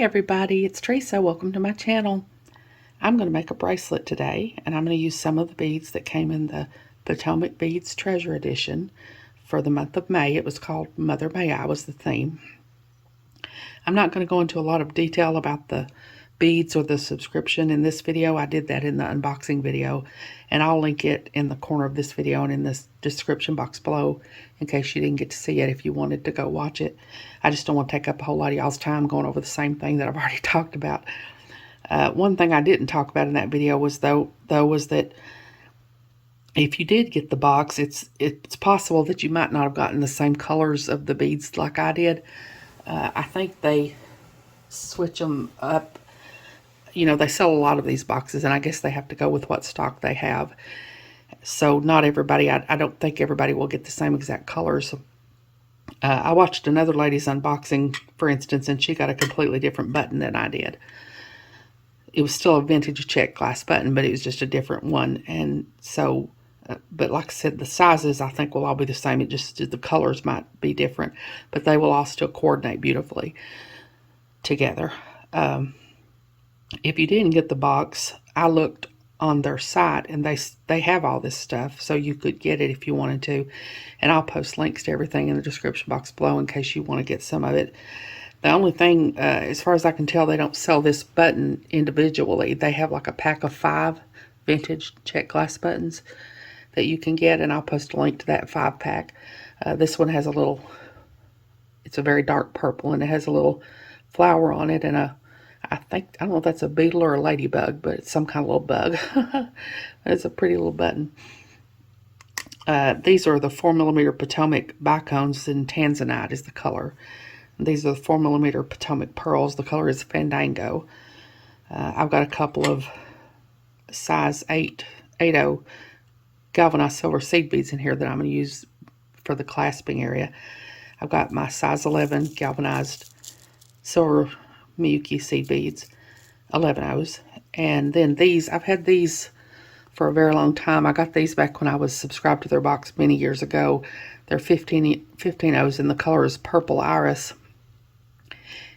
everybody, it's Teresa. Welcome to my channel. I'm going to make a bracelet today, and I'm going to use some of the beads that came in the Potomac Beads Treasure Edition for the month of May. It was called Mother May I was the theme. I'm not going to go into a lot of detail about the beads or the subscription in this video. I did that in the unboxing video, and I'll link it in the corner of this video and in this description box below in case you didn't get to see it if you wanted to go watch it. I just don't want to take up a whole lot of y'all's time going over the same thing that I've already talked about. One thing I didn't talk about in that video was was that if you did get the box, it's possible that you might not have gotten the same colors of the beads like I did. I think they switch them up. You know, they sell a lot of these boxes, and I guess they have to go with what stock they have. So not everybody, I don't think everybody will get the same exact colors. I watched another lady's unboxing, for instance, and she got a completely different button than I did. It was still a vintage check glass button, but it was just a different one. And so, but like I said, the sizes I think will all be the same. It just, the colors might be different, but they will all still coordinate beautifully together. If you didn't get the box, I looked on their site, and they have all this stuff, so you could get it if you wanted to. And I'll post links to everything in the description box below in case you want to get some of it. The only thing, as far as I can tell, they don't sell this button individually. They have like a pack of 5 vintage check glass buttons that you can get, and I'll post a link to that 5-pack. This one has a little, it's a very dark purple, and it has a little flower on it, and I don't know if that's a beetle or a ladybug, but it's some kind of little bug. It's a pretty little button. These are the 4mm Potomac bicones, and tanzanite is the color. These are the 4mm Potomac pearls. The color is Fandango. I've got a couple of size 8/0 galvanized silver seed beads in here that I'm going to use for the clasping area. I've got my size 11 galvanized silver Miyuki seed beads, 11/0s. And then these, I've had these for a very long time. I got these back when I was subscribed to their box many years ago. They're 15/0s, and the color is Purple Iris.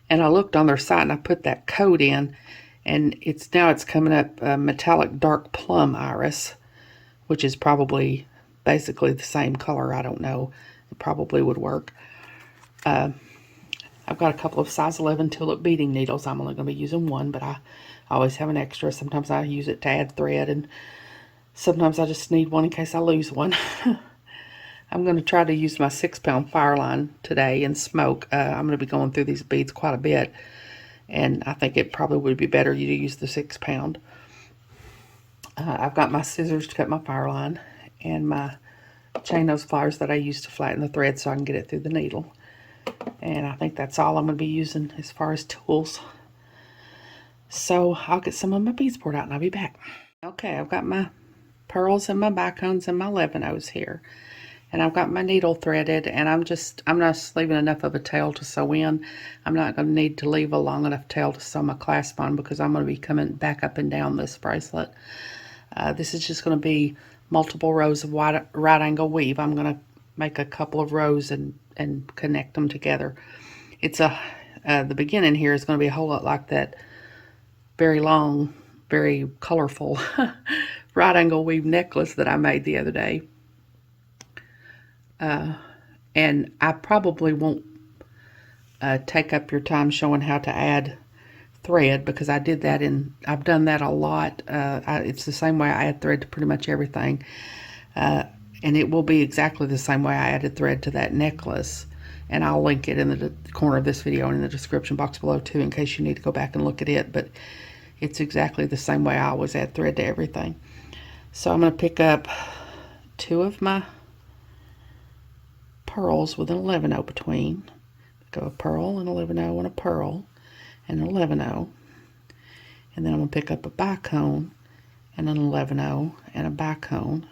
And I looked on their site, and I put that code in, and now it's coming up metallic dark plum iris, which is probably basically the same color. I don't know. It probably would work. I've got a couple of size 11 tulip beading needles. I'm only going to be using one, but I always have an extra. Sometimes I use it to add thread, and sometimes I just need one in case I lose one. I'm going to try to use my 6-pound fire line today and smoke. I'm going to be going through these beads quite a bit, and I think it probably would be better to use the 6-pound. I've got my scissors to cut my fire line, and my chain nose pliers that I use to flatten the thread so I can get it through the needle. And I think that's all I'm going to be using as far as tools. So I'll get some of my beads poured out, and I'll be back. Okay, I've got my pearls and my bicones and my 11/0s here. And I've got my needle threaded, and I'm just leaving enough of a tail to sew in. I'm not going to need to leave a long enough tail to sew my clasp on, because I'm going to be coming back up and down this bracelet. This is just going to be multiple rows of right angle weave. I'm going to make a couple of rows and connect them together. It's the beginning here is going to be a whole lot like that very long, very colorful right angle weave necklace that I made the other day. And I probably won't take up your time showing how to add thread, because I did that I've done that a lot. It's the same way I add thread to pretty much everything. And it will be exactly the same way I added thread to that necklace. And I'll link it in the corner of this video and in the description box below too, in case you need to go back and look at it. But it's exactly the same way I always add thread to everything. So I'm going to pick up 2 of my pearls with an 11/0 between. Go a pearl, an 11/0, and a pearl, and an 11/0. And then I'm going to pick up a bicone, and an 11/0, and a bicone,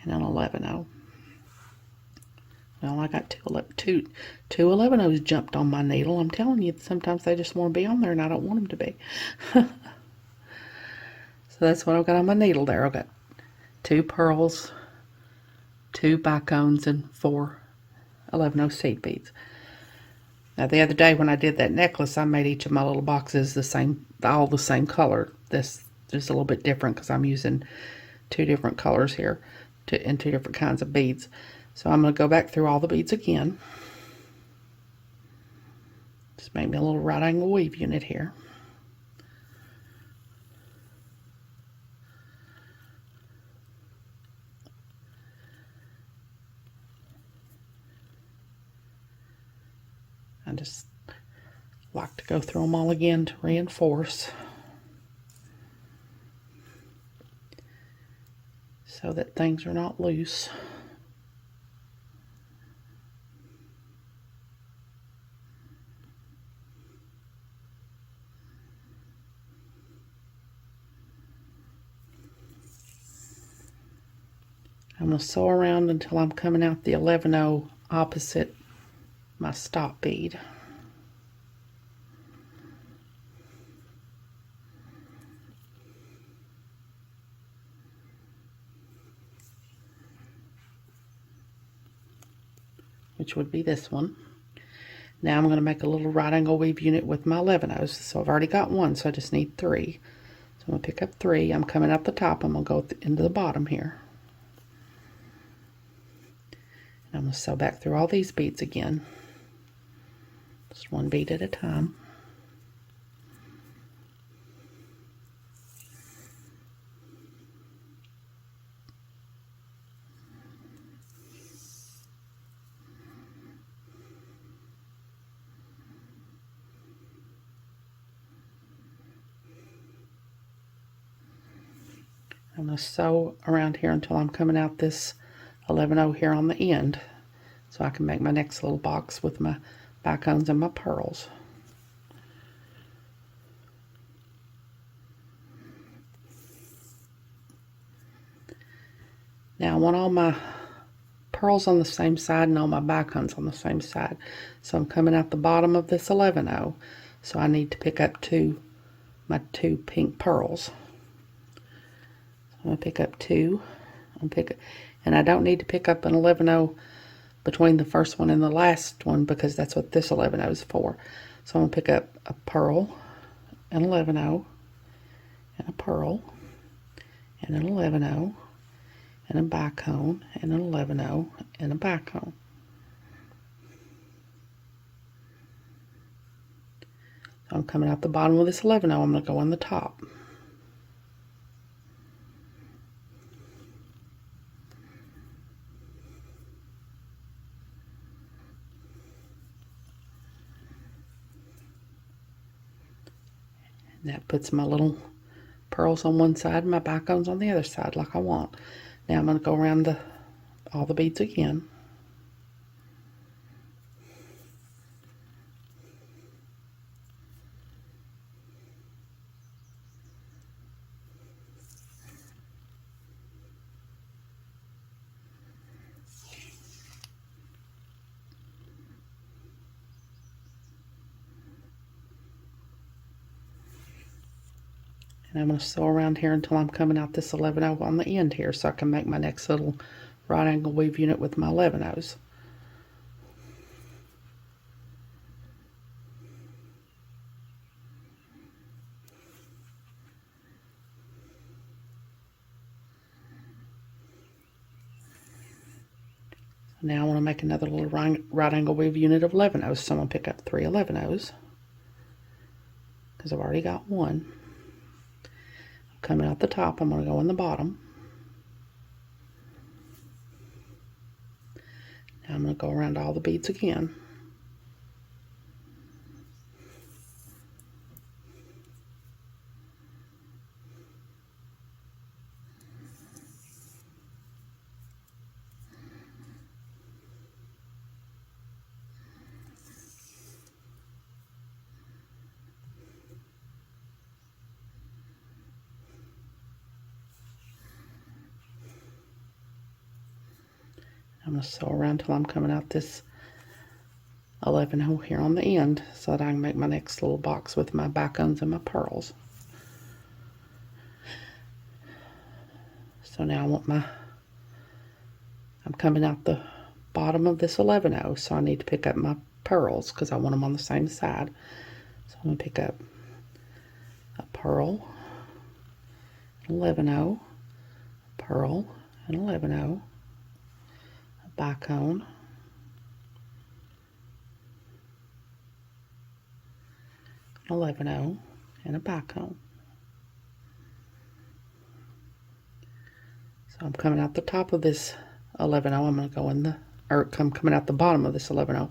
and an 11/0. Well, I got two 11/0s jumped on my needle. I'm telling you, sometimes they just want to be on there, and I don't want them to be. So that's what I've got on my needle there. I've got 2 pearls, 2 bicones, and 4 11/0 seed beads. Now the other day when I did that necklace, I made each of my little boxes all the same color. This is a little bit different because I'm using two different colors here and two different kinds of beads. So I'm going to go back through all the beads again. Just make me a little right angle weave unit here. I just like to go through them all again to reinforce, so that things are not loose. I'm going to sew around until I'm coming out the 11-0 opposite my stop bead. Which would be this one. Now I'm going to make a little right angle weave unit with my 11-0s. So I've already got one, so I just need 3. So I'm going to pick up 3. I'm coming out the top. I'm going to go into the bottom here. And I'm going to sew back through all these beads again. Just one bead at a time. I'm going to sew around here until I'm coming out this 11-0 here on the end, so I can make my next little box with my backcones and my pearls. Now I want all my pearls on the same side and all my backcones on the same side. So I'm coming out the bottom of this 11-0, so I need to pick up my two pink pearls. I'm going to pick up 2, and I don't need to pick up an 11-0 between the first one and the last one, because that's what this 11-0 is for. So I'm going to pick up a pearl, an 11-0, and a pearl, and an 11-0, and a backcone, and an 11-0, and a backcone. So I'm coming out the bottom of this 11-0, I'm going to go on the top. That puts my little pearls on one side and my backcones on the other side like I want. Now I'm going to go around all the beads again. And I'm going to sew around here until I'm coming out this 11-0 on the end here, so I can make my next little right angle weave unit with my 11-0s. Now I want to make another little right angle weave unit of 11-0s, so I'm going to pick up 3 11-0s because I've already got one. Coming out the top, I'm going to go in the bottom. Now I'm going to go around all the beads again. I'm going to sew around till I'm coming out this 11-0 here on the end, so that I can make my next little box with my backcones and my pearls. So now I'm coming out the bottom of this 11-0, so I need to pick up my pearls because I want them on the same side. So I'm going to pick up a pearl, 11-0, pearl, and 11-0, a bicone, 11-0, and a bicone. So I'm coming out the top of this 11-0. I'm going to go in the, or coming out the bottom of this 11-0.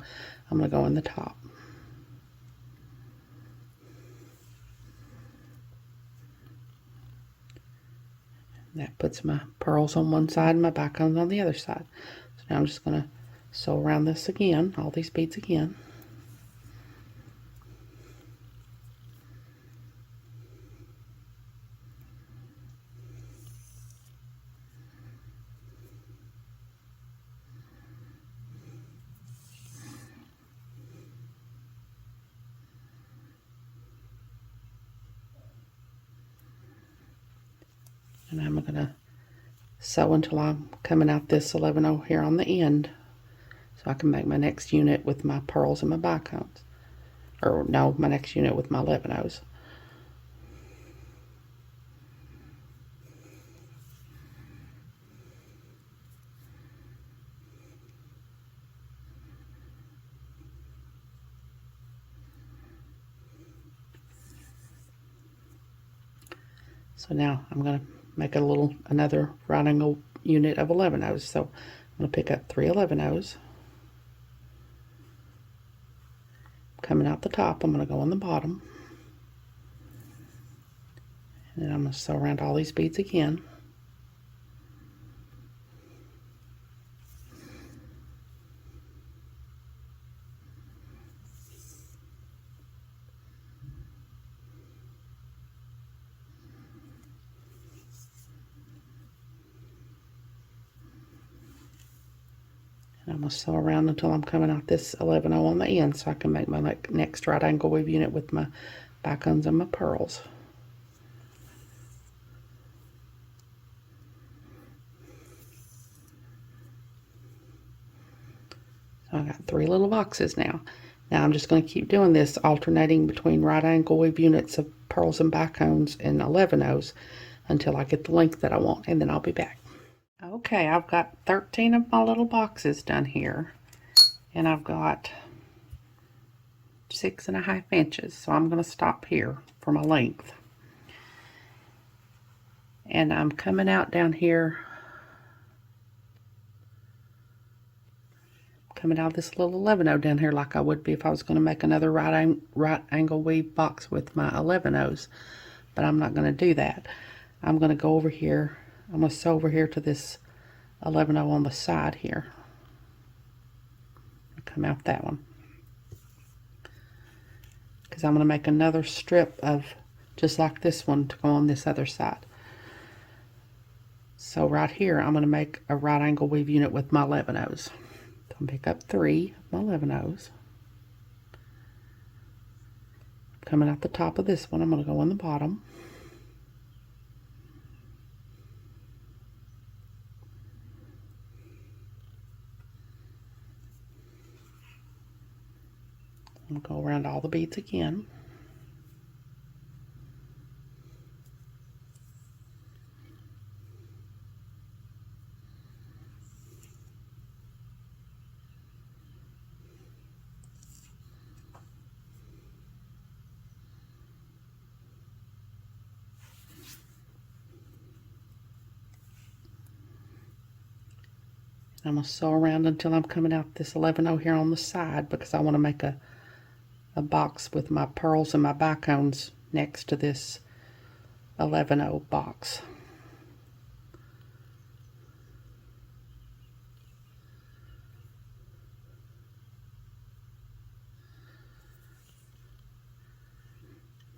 I'm going to go in the top. That puts my pearls on one side and my bicones on the other side. So now I'm just going to sew around this again, all these beads again. And I'm going to sew until I'm coming out this 11-0 here on the end, so I can make my next unit with my pearls and my bicones. Or no, my next unit with my 11-0s. So now I'm going to make another right angle unit of 11-0s. So I'm going to pick up 3 11-0s. Coming out the top, I'm going to go on the bottom. And then I'm going to sew around all these beads again. And I'm going to sew around until I'm coming out this 11-0 on the end, so I can make my next right angle weave unit with my bicones and my pearls. So I got 3 little boxes now. Now I'm just going to keep doing this, alternating between right angle weave units of pearls and bicones and 11-0s until I get the length that I want, and then I'll be back. Okay, I've got 13 of my little boxes done here, and I've got 6.5 inches, so I'm going to stop here for my length. And I'm coming out down here, coming out this little 11-0 down here like I would be if I was going to make another right angle weave box with my 11-0s, but I'm not going to do that. I'm going to go over here. I'm going to sew over here to this 11-0 on the side here. Come out that one, because I'm going to make another strip of just like this one to go on this other side. So right here I'm going to make a right angle weave unit with my 11-0s. So I'm going to pick up 3 of my 11-0s. Coming out the top of this one, I'm going to go on the bottom. I'm going to go around all the beads again. I'm going to sew around until I'm coming out this 11-0 here on the side, because I want to make a box with my pearls and my bicones next to this 11-0 box.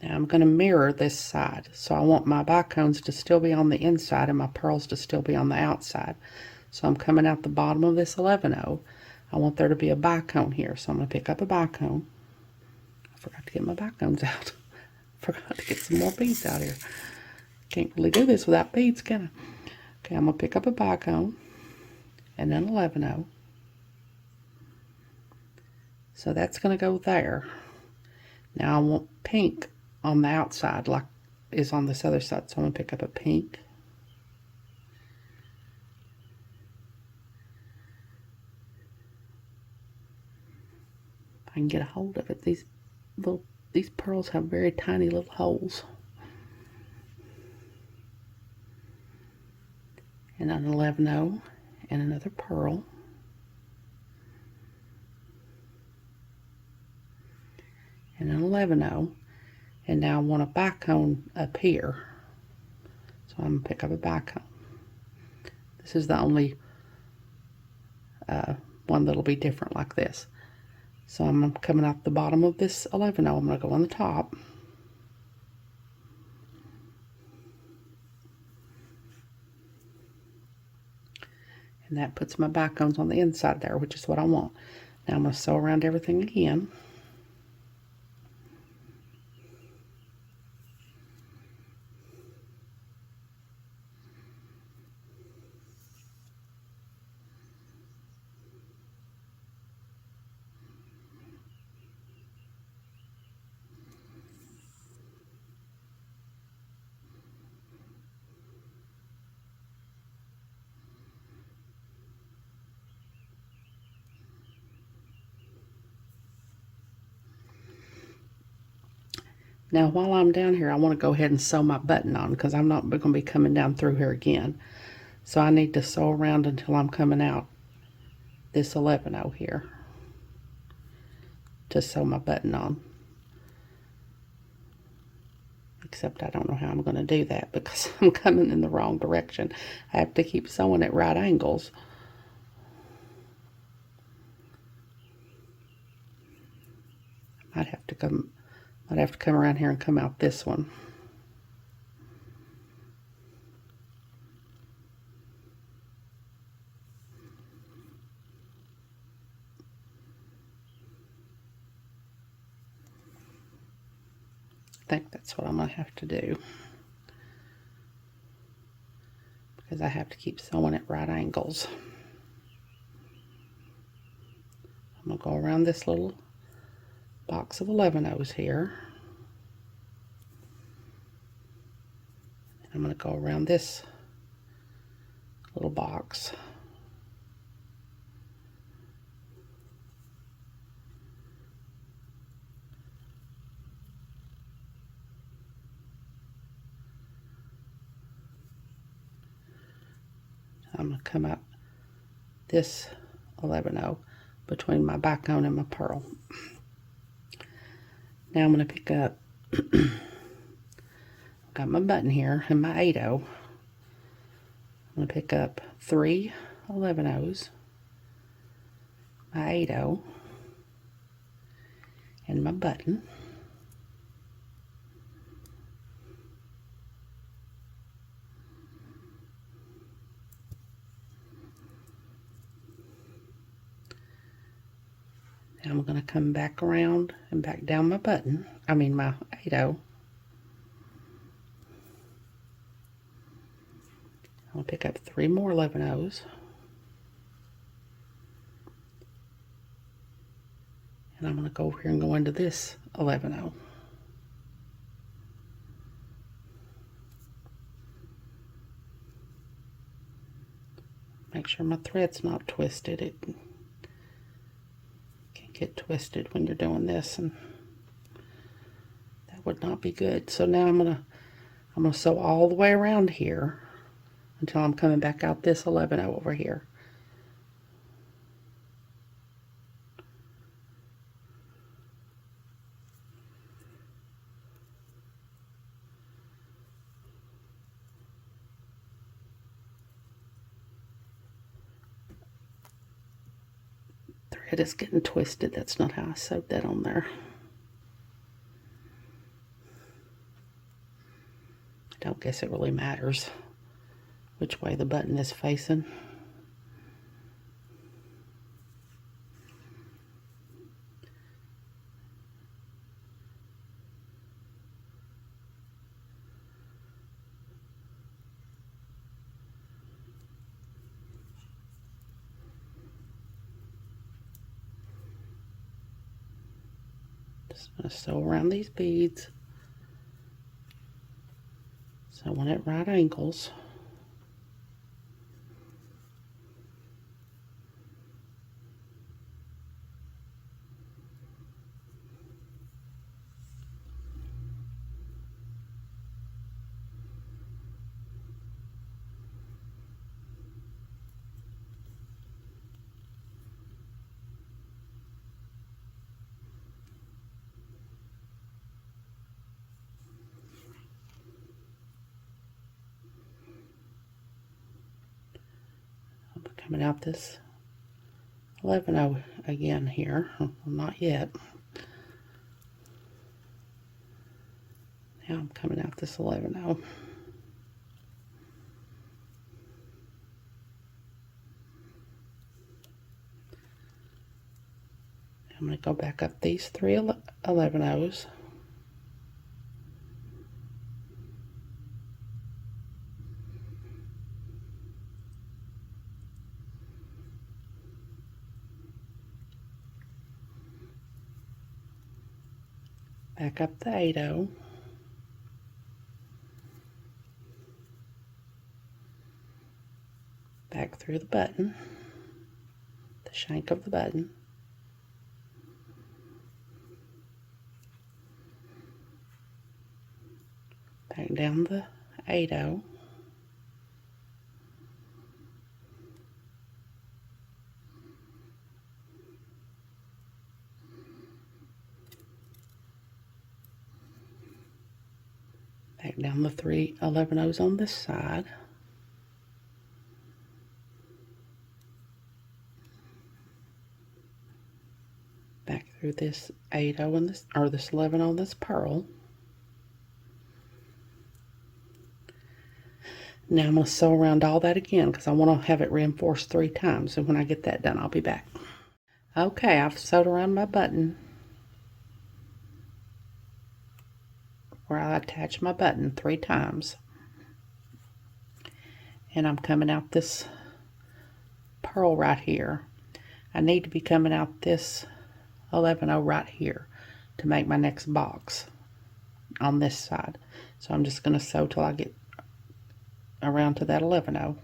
Now I'm going to mirror this side, so I want my bicones to still be on the inside and my pearls to still be on the outside. So I'm coming out the bottom of this 11-0. I want there to be a bicone here, so I'm going to pick up a bicone. I forgot to get my bicones out. Forgot to get some more beads out here. Can't really do this without beads, can I? Okay, I'm going to pick up a bicone and then 11-0. So that's going to go there. Now I want pink on the outside like is on this other side. So I'm going to pick up a pink. If I can get a hold of it. These pearls have very tiny little holes. And an 11-0 and another pearl. And an 11-0. And now I want a bicone up here. So I'm going to pick up a bicone. This is the only one that'll be different like this. So I'm coming out the bottom of this 11-0. I'm going to go on the top. And that puts my bicones on the inside there, which is what I want. Now I'm going to sew around everything again. Now while I'm down here, I want to go ahead and sew my button on because I'm not going to be coming down through here again. So I need to sew around until I'm coming out this 11-0 here to sew my button on. Except I don't know how I'm going to do that because I'm coming in the wrong direction. I have to keep sewing at right angles. Might have to come around here and come out this one. I think that's what I'm going to have to do. Because I have to keep sewing at right angles. I'm going to go around this little box of 11-0s here. I'm going to go around this little box. I'm going to come out this 11-0 between my bicone and my pearl. Now I'm going to pick up, got my button here and my 8-0. I'm going to pick up 3 11-0s, my 8-0, and my button. Now I'm going to come back around and back down my button, my 8-0. I'll pick up 3 more 11-0s. And I'm going to go over here and go into this 11-0. Make sure my thread's not twisted. It can get twisted when you're doing this, and that would not be good. So now I'm gonna sew all the way around here until I'm coming back out this 11-0 over here. Thread is getting twisted. That's not how I sewed that on there. I don't guess it really matters which way the button is facing. Just going to sew around these beads. Sewing at right angles. Coming out this 11-0 again here. Well, not yet. Now I'm coming out this 11-0. I'm going to go back up these 3 11-0s. Back up the 8-0. Back through the button, the shank of the button. Back down the 8-0. Back down the 3 11-0s on this side. Back through this 8-0 and this, or this 11 on this purl. Now I'm going to sew around all that again because I want to have it reinforced 3 times. And when I get that done, I'll be back. Okay, I've sewed around my button where I attach my button 3 times. And I'm coming out this purl right here. I need to be coming out this 11-0 right here to make my next box on this side. So I'm just going to sew till I get around to that 11-0.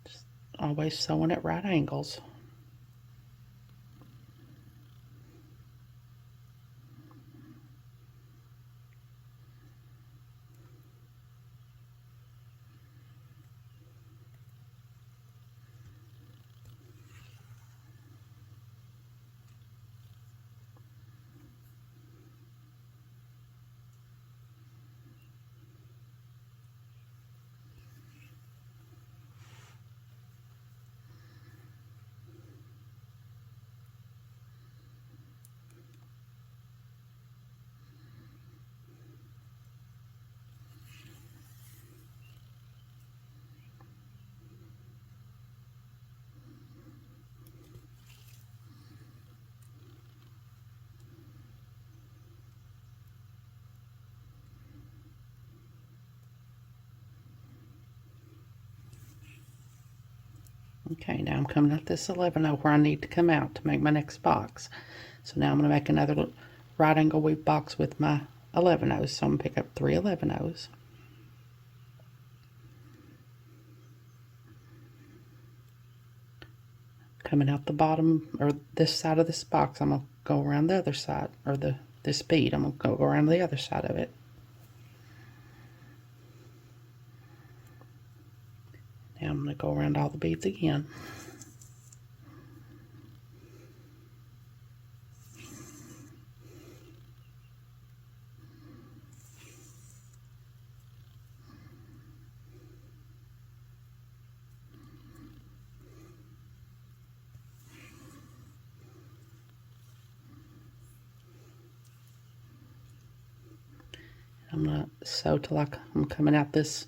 Just always sewing at right angles. Okay, now I'm coming out this 11-0 where I need to come out to make my next box. So now I'm going to make another right angle weave box with my 11-0s. So I'm going to pick up 3 11-0s. Coming out the bottom, or this side of this box, I'm going to go around the other side, or this bead, I'm going to go around the other side of it. Now I'm going to go around all the beads again. I'm going to sew till I'm coming out this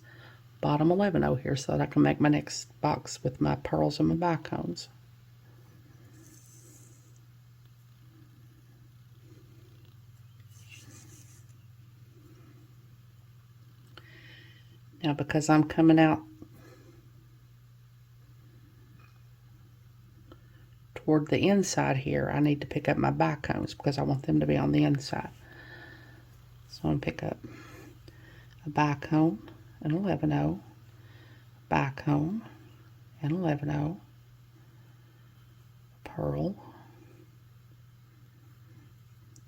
bottom 11-0 here so that I can make my next box with my pearls and my bicones. Now because I'm coming out toward the inside here, I need to pick up my bicones because I want them to be on the inside. So I'm going to pick up a bicone, an 11-0, bicone, an 11-0, pearl,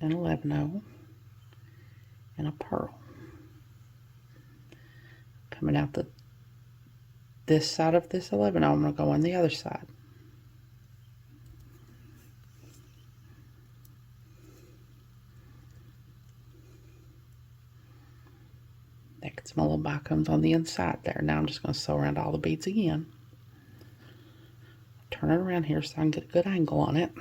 an 11-0, and a pearl. Coming out this side of this 11-0, I'm going to go on the other side. That gets my little bicones on the inside there. Now I'm just going to sew around all the beads again. Turn it around here so I can get a good angle on it.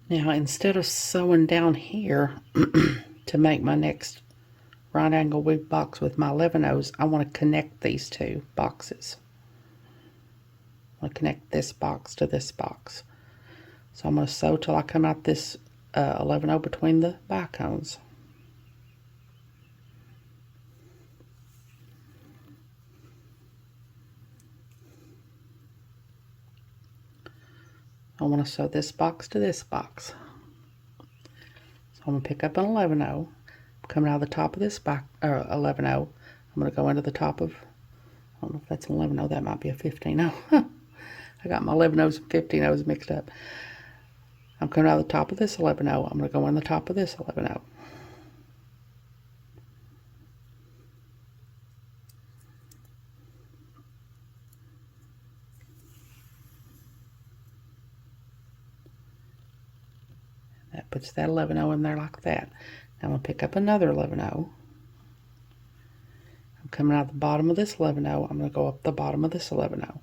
Now, instead of sewing down here to make my next right angle weave box with my 11-0s, I want to connect these two boxes. I want to connect this box to this box. So I'm going to sew till I come out this 11-0 between the bicones. I want to sew this box to this box. So I'm going to pick up an 11-0. Coming out of the top of this 11-0. I'm going to go into the top of, I don't know if that's an 11-0, that might be a 15-0. I got my 11-0s and 15-0s mixed up. I'm coming out of the top of this 11-0. I'm going to go in the top of this 11-0. That puts that 11-0 in there like that. Now I'm going to pick up another 11-0. I'm coming out the bottom of this 11-0. I'm going to go up the bottom of this 11-0.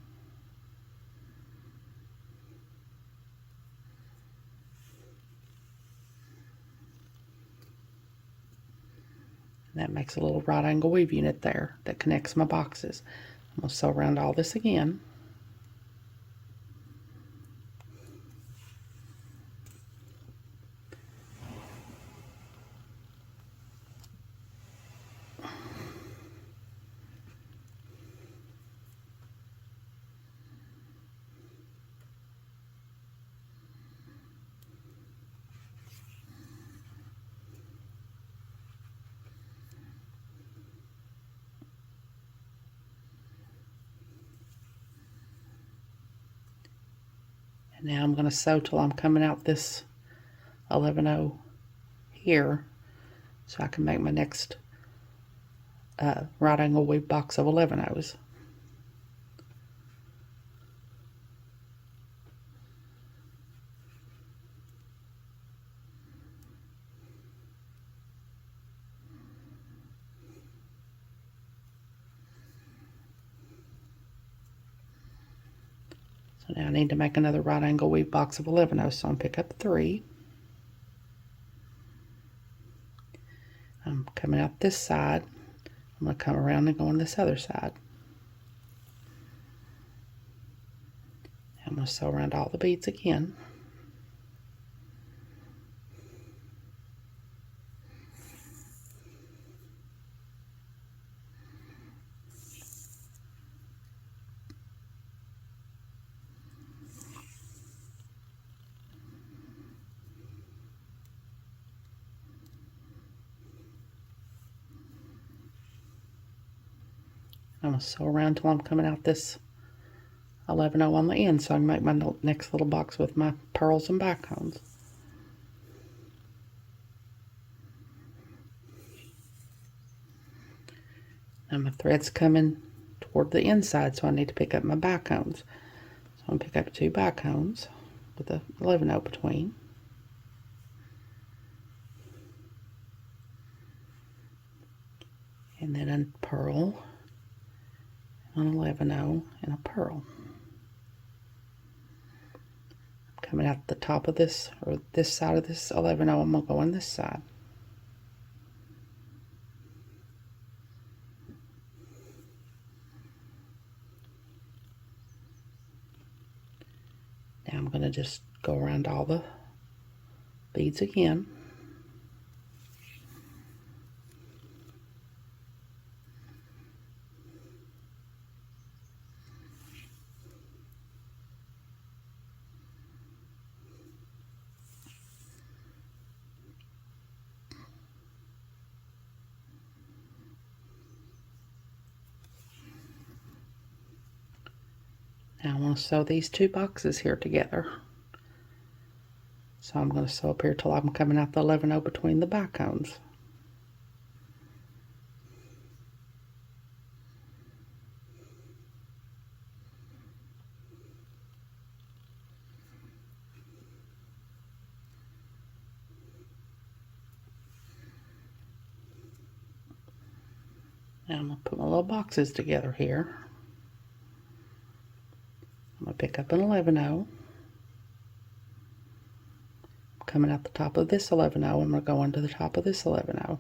That makes a little right angle weave unit there that connects my boxes. I'm going to sew around all this again. Now I'm going to sew till I'm coming out this 11-0 here so I can make my next right angle weave box of 11-0s. So now I need to make another right angle weave box of 11-0, so I'm pick up 3. I'm coming out this side. I'm going to come around and go on this other side. I'm going to sew around all the beads again. I'm going to sew around till I'm coming out this 11-0 on the end so I can make my next little box with my pearls and bicones. Now my thread's coming toward the inside, so I need to pick up my bicones. So I'm going to pick up 2 bicones. with the 11-0 between. And then a pearl, an 11-0, and a pearl. Coming out the top of this, or this side of this 11-0, I'm going to go on this side. Now I'm going to just go around all the beads again. Now I want to sew these two boxes here together. So I'm going to sew up here till I'm coming out the 11-0 between the bicones. Now I'm going to put my little boxes together here. I'm going to pick up an 11-0. Coming out the top of this 11-0, I'm going to go into the top of this 11-0.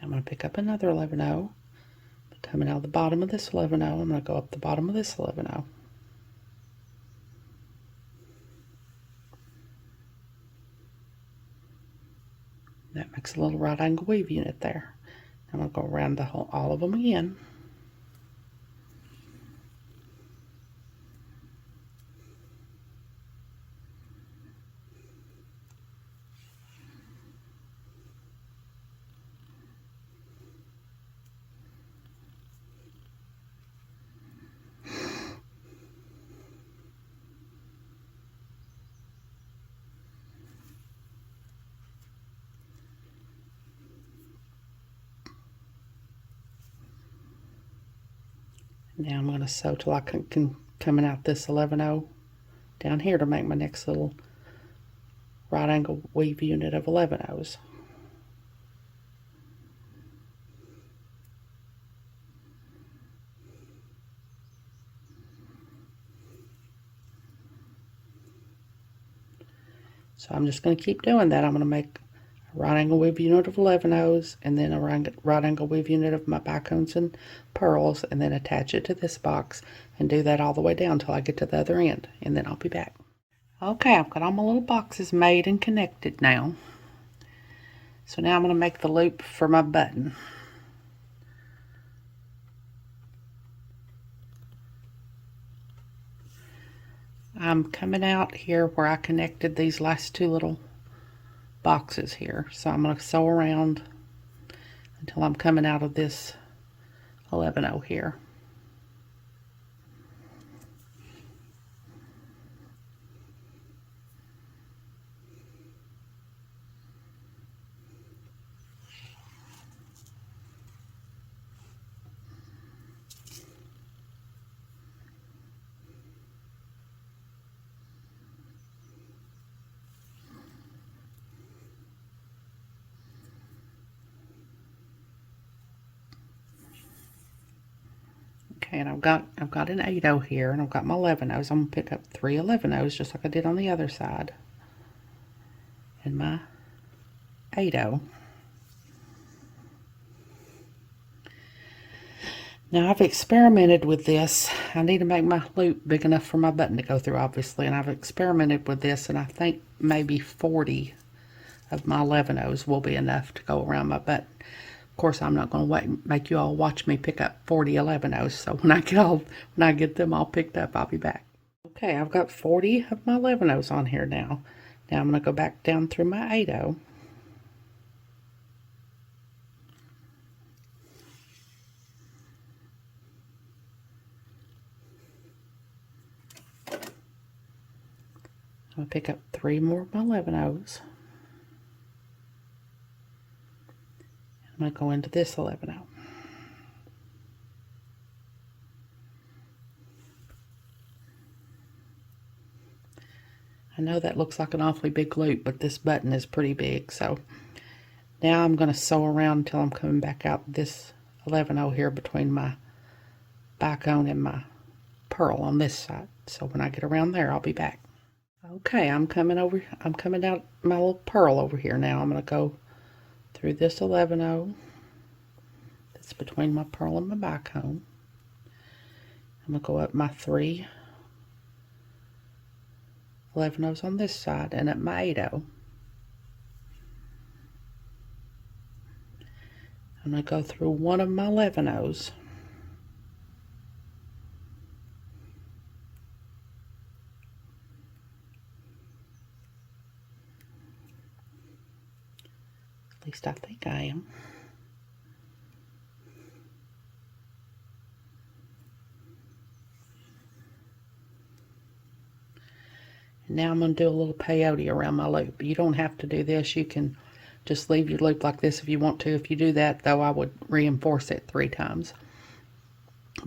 I'm going to pick up another 11-0. Coming out the bottom of this 11-0, I'm going to go up the bottom of this 11-0. That makes a little right angle weave unit there. I'm going to go around the whole, all of them again. Now I'm going to sew till I can coming out this 11-0 down here to make my next little right angle weave unit of 11-0s. So I'm just going to keep doing that. I'm going to make a right angle weave unit of 11-0s, and then a right angle weave unit of my bicones and pearls, and then attach it to this box, and do that all the way down until I get to the other end, and then I'll be back. Okay, I've got all my little boxes made and connected now. So now I'm going to make the loop for my button. I'm coming out here where I connected these last two little boxes here. So I'm going to sew around until I'm coming out of this 11-0 here. Okay, and I've got an 8-0 here, and I've got my 11-0s. I'm going to pick up 3 11-0s just like I did on the other side. And my 8-0. Now I've experimented with this. I need to make my loop big enough for my button to go through, obviously, and I've experimented with this, and I think maybe 40 of my 11-0s will be enough to go around my button. Of course, I'm not going to make you all watch me pick up 40 11-0s, so when I get them all picked up, I'll be back. Okay, I've got 40 of my 11-0s on here now. Now I'm going to go back down through my 8-0. I'm going to pick up 3 more of my 11-ohs. I'm going to go into this 11-oh. I know that looks like an awfully big loop, but this button is pretty big. So now I'm going to sew around until I'm coming back out this 11-oh here between my bicone and my pearl on this side. So when I get around there, I'll be back. Okay, I'm coming out my little pearl over here now. I'm going to go through this 11-oh that's between my pearl and my bicone. I'm going to go up my 3 11-ohs on this side and up my 8-oh. I'm going to go through one of my 11-ohs. At least I think I am. And now I'm going to do a little peyote around my loop. You don't have to do this. You can just leave your loop like this if you want to. If you do that, though, I would reinforce it 3 times.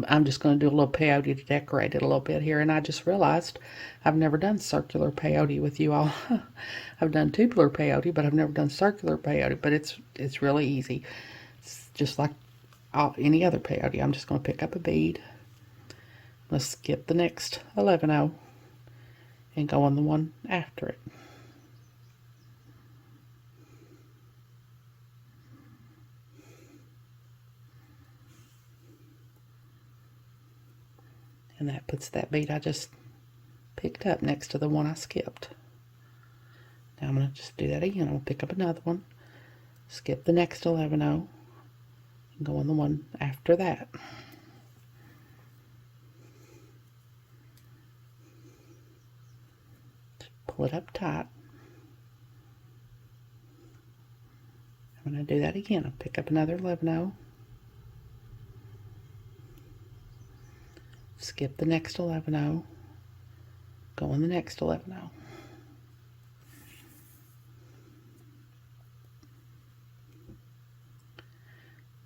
I'm just going to do a little peyote to decorate it a little bit here. And I just realized I've never done circular peyote with you all. I've done tubular peyote, but I've never done circular peyote. But it's really easy. It's just like any other peyote. I'm just going to pick up a bead. Let's skip the next 11-oh and go on the one after it. And that puts that bead I just picked up next to the one I skipped. Now I'm going to just do that again. I'm going to pick up another one, skip the next 11-oh, and go on the one after that. Just pull it up tight. I'm going to do that again. I'll pick up another 11-oh, skip the next 11-oh, go on the next 11-oh.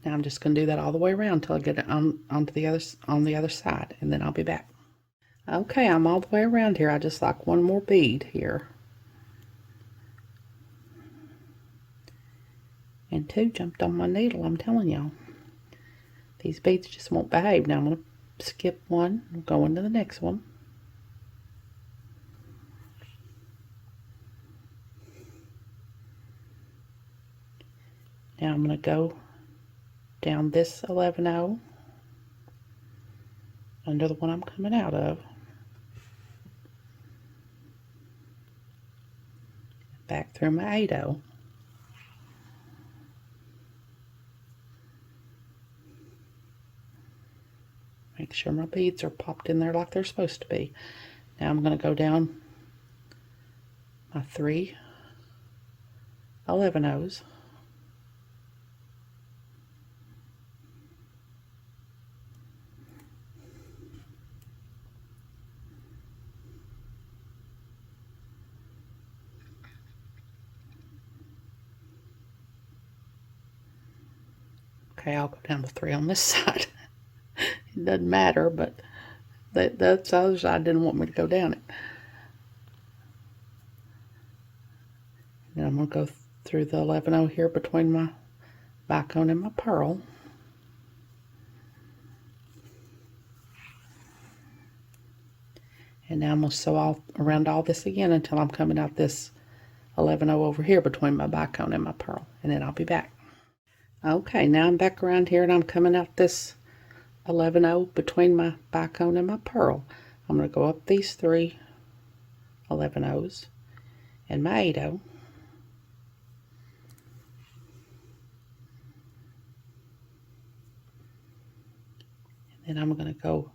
Now I'm just going to do that all the way around until I get it on the other side, and then I'll be back. Okay, I'm all the way around here. I just like one more bead here. And 2 jumped on my needle, I'm telling y'all. These beads just won't behave. Now I'm going to skip one and go into the next one. Now I'm going to go down this 11-oh under the one I'm coming out of, back through my 8-oh. Make sure my beads are popped in there like they're supposed to be. Now I'm going to go down my 3 11-ohs. Okay, I'll go down to 3 on this side. It doesn't matter, but that's the other side didn't want me to go down it. Then I'm going to go through the 11-oh here between my bicone and my pearl. And now I'm going to sew around all this again until I'm coming out this 11-oh over here between my bicone and my pearl. And then I'll be back. Okay, now I'm back around here and I'm coming out this 11-oh between my bicone and my pearl. I'm going to go up these 3 11-ohs and my 8-oh. And then I'm going to go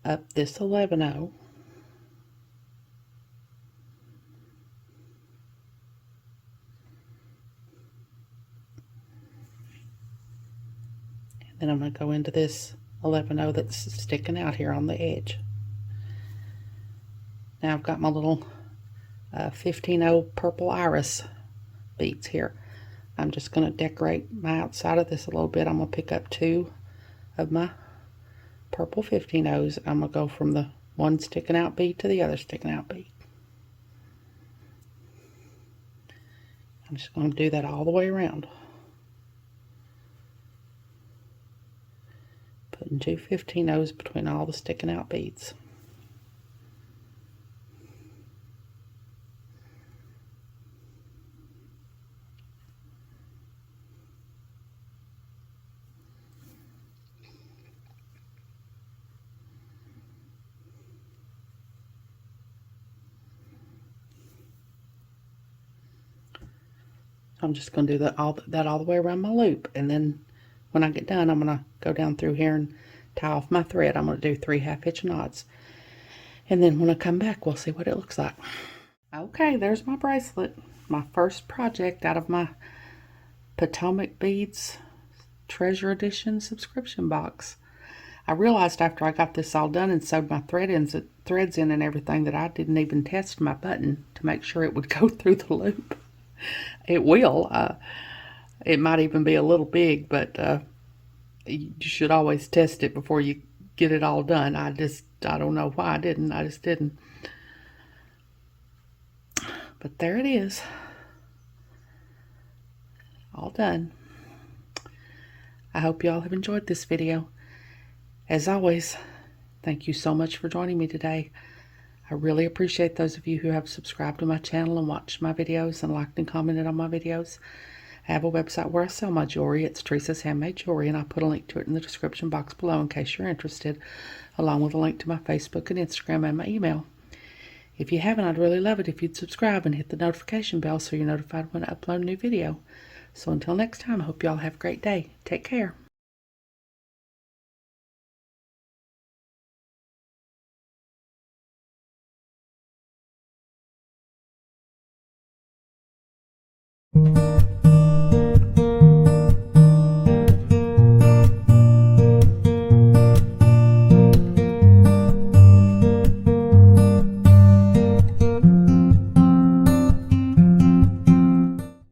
up this 11-oh. Then I'm going to go into this 11-oh that's sticking out here on the edge. Now I've got my little 15-0 purple iris beads here. I'm just going to decorate my outside of this a little bit. I'm going to pick up 2 of my purple 15-0s. I'm going to go from the one sticking out bead to the other sticking out bead. I'm just going to do that all the way around. Putting 2 15-0s between all the sticking out beads. I'm just going to do that all the way around my loop, and then when I get done, I'm going to go down through here and tie off my thread. I'm going to do 3 half-hitch knots, and then when I come back, we'll see what it looks like. Okay, there's my bracelet, my first project out of my Potomac Beads Treasure Edition subscription box. I realized after I got this all done and sewed my threads in and everything that I didn't even test my button to make sure it would go through the loop. It will. It might even be a little big, but you should always test it before you get it all done. I don't know why I didn't. I just didn't. But there it is. All done. I hope y'all have enjoyed this video. As always, thank you so much for joining me today. I really appreciate those of you who have subscribed to my channel and watched my videos and liked and commented on my videos. I have a website where I sell my jewelry. It's Teresa's Handmade Jewelry, and I'll put a link to it in the description box below in case you're interested, along with a link to my Facebook and Instagram and my email. If you haven't, I'd really love it if you'd subscribe and hit the notification bell so you're notified when I upload a new video. So until next time, I hope y'all have a great day. Take care.